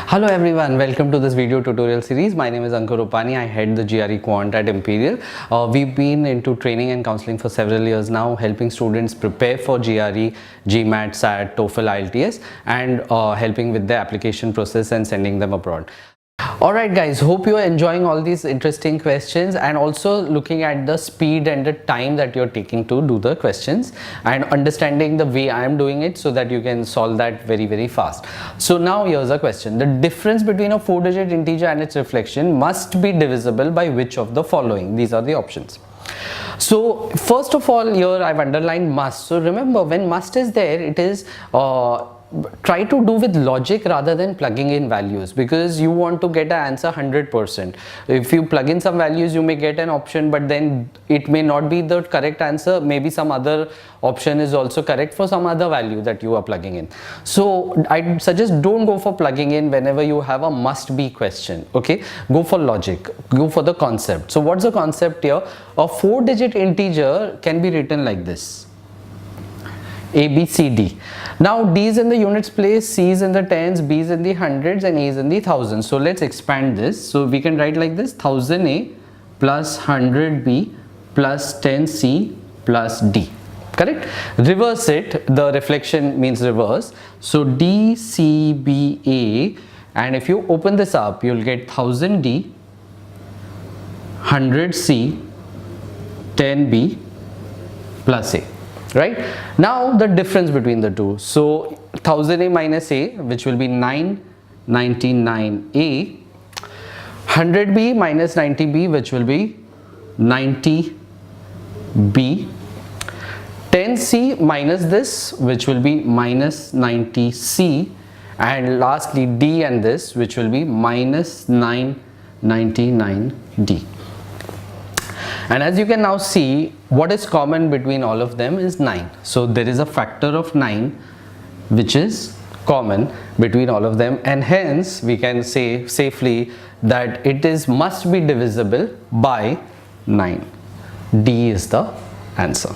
Hello everyone, welcome to this video tutorial series. My name is Ankur Rupani. I head the GRE Quant at Imperial. We've been into training and counseling for several years now, helping students prepare for GRE, GMAT, SAT, TOEFL, IELTS, and helping with the application process and sending them abroad. Alright guys, hope you are enjoying all these interesting questions and also looking at the speed and the time that you're taking to do the questions and understanding the way I am doing it so that you can solve that very fast. So now here's a question. The difference between a 4-digit integer and its reflection must be divisible by which of the following? These are the options. So first of all, here I've underlined must. So remember, when must is there, it is try to do with logic rather than plugging in values, because you want to get an answer 100%. If you plug in some values, you may get an option, but then it may not be the correct answer. Maybe some other option is also correct for some other value that you are plugging in. So I suggest don't go for plugging in whenever you have a must be question. Okay, go for logic, go for the concept. So what's the concept here? A 4-digit integer can be written like this: A, B, C, D. Now D is in the units place, C is in the tens, B is in the hundreds, and A is in the thousands. So let's expand this. So we can write like this: 1000A plus 100B plus 10C plus D. Correct? Reverse it. The reflection means reverse. So D, C, B, A. And if you open this up, you'll get 1000D, 100C, 10B plus A. Right? Now the difference between the two. So 1000A minus A, which will be 999A, 100B minus 90B, which will be 90B, 10C minus this, which will be minus 90C, and lastly D and this, which will be minus 999D. And as you can now see, what is common between all of them is 9. So there is a factor of 9 which is common between all of them, and hence we can say safely that it must be divisible by 9. D is the answer.